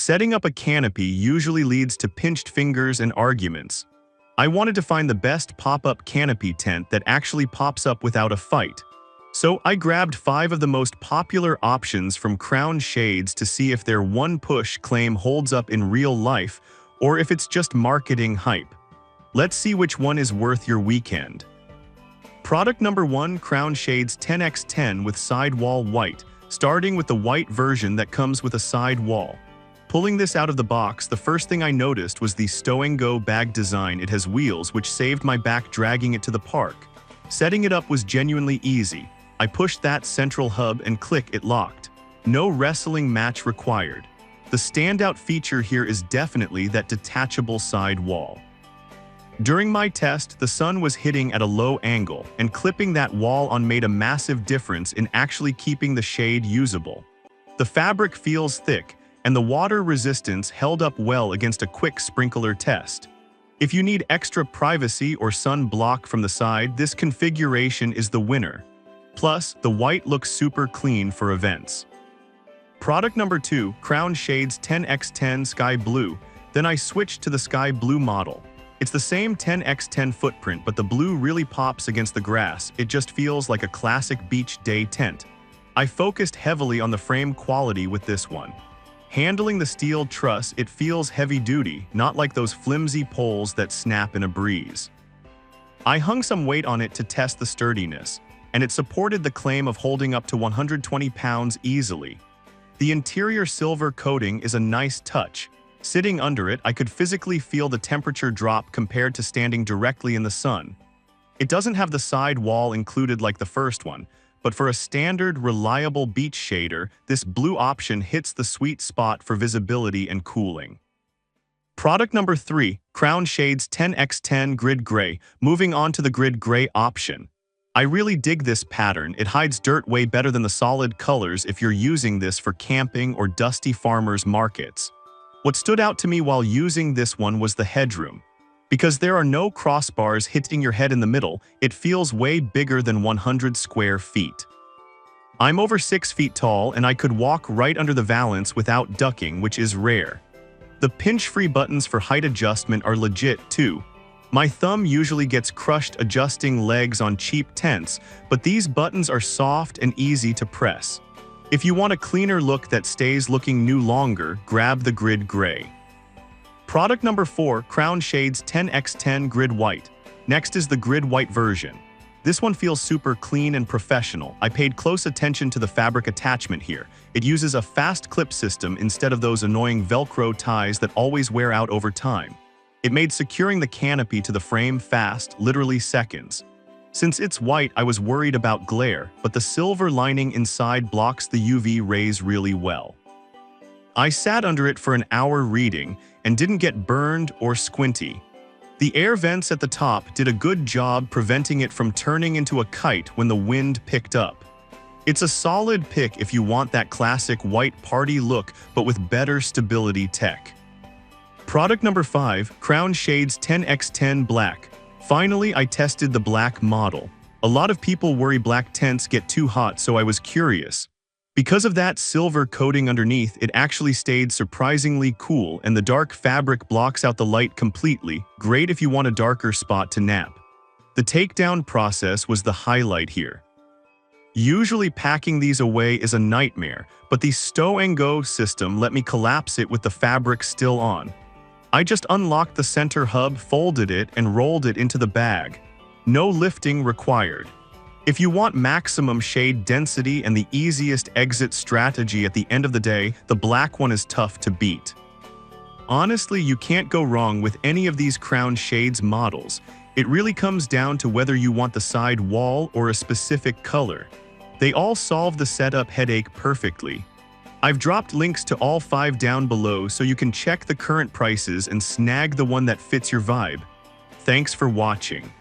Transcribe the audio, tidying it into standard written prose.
Setting up a canopy usually leads to pinched fingers and arguments. I wanted to find the best pop-up canopy tent that actually pops up without a fight. So I grabbed 5 of the most popular options from Crown Shades to see if their one-push claim holds up in real life or if it's just marketing hype. Let's see which one is worth your weekend. Product number 1, Crown Shades 10x10 with sidewall white, starting with the white version that comes with a side wall. Pulling this out of the box, the first thing I noticed was the stow-and-go bag design. It has wheels, which saved my back dragging it to the park. Setting it up was genuinely easy. I pushed that central hub and click, it locked. No wrestling match required. The standout feature here is definitely that detachable side wall. During my test, the sun was hitting at a low angle, and clipping that wall on made a massive difference in actually keeping the shade usable. The fabric feels thick, and the water resistance held up well against a quick sprinkler test. If you need extra privacy or sun block from the side, this configuration is the winner. Plus, the white looks super clean for events. Product number 2, Crown Shades 10x10 Sky Blue. Then I switched to the Sky Blue model. It's the same 10x10 footprint, but the blue really pops against the grass. It just feels like a classic beach day tent. I focused heavily on the frame quality with this one. Handling the steel truss, it feels heavy-duty, not like those flimsy poles that snap in a breeze. I hung some weight on it to test the sturdiness, and it supported the claim of holding up to 120 pounds easily. The interior silver coating is a nice touch. Sitting under it, I could physically feel the temperature drop compared to standing directly in the sun. It doesn't have the side wall included like the first one, but for a standard, reliable beach shader, this blue option hits the sweet spot for visibility and cooling. Product number 3, Crown Shades 10x10 Grid Gray. Moving on to the Grid Gray option. I really dig this pattern. It hides dirt way better than the solid colors if you're using this for camping or dusty farmers markets. What stood out to me while using this one was the headroom. Because there are no crossbars hitting your head in the middle, it feels way bigger than 100 square feet. I'm over 6 feet tall and I could walk right under the valance without ducking, which is rare. The pinch-free buttons for height adjustment are legit too. My thumb usually gets crushed adjusting legs on cheap tents, but these buttons are soft and easy to press. If you want a cleaner look that stays looking new longer, grab the Grid Gray. Product number 4, Crown Shades 10x10 Grid White. Next is the Grid White version. This one feels super clean and professional. I paid close attention to the fabric attachment here. It uses a fast clip system instead of those annoying Velcro ties that always wear out over time. It made securing the canopy to the frame fast, literally seconds. Since it's white, I was worried about glare, but the silver lining inside blocks the UV rays really well. I sat under it for an hour reading and didn't get burned or squinty. The air vents at the top did a good job preventing it from turning into a kite when the wind picked up. It's a solid pick if you want that classic white party look, but with better stability tech. Product number 5, Crown Shades 10x10 Black. Finally, I tested the black model. A lot of people worry black tents get too hot, so I was curious. Because of that silver coating underneath, it actually stayed surprisingly cool, and the dark fabric blocks out the light completely. Great if you want a darker spot to nap. The takedown process was the highlight here. Usually packing these away is a nightmare, but the stow-and-go system let me collapse it with the fabric still on. I just unlocked the center hub, folded it, and rolled it into the bag. No lifting required. If you want maximum shade density and the easiest exit strategy at the end of the day, the black one is tough to beat. Honestly, you can't go wrong with any of these Crown Shades models. It really comes down to whether you want the side wall or a specific color. They all solve the setup headache perfectly. I've dropped links to all 5 down below so you can check the current prices and snag the one that fits your vibe. Thanks for watching.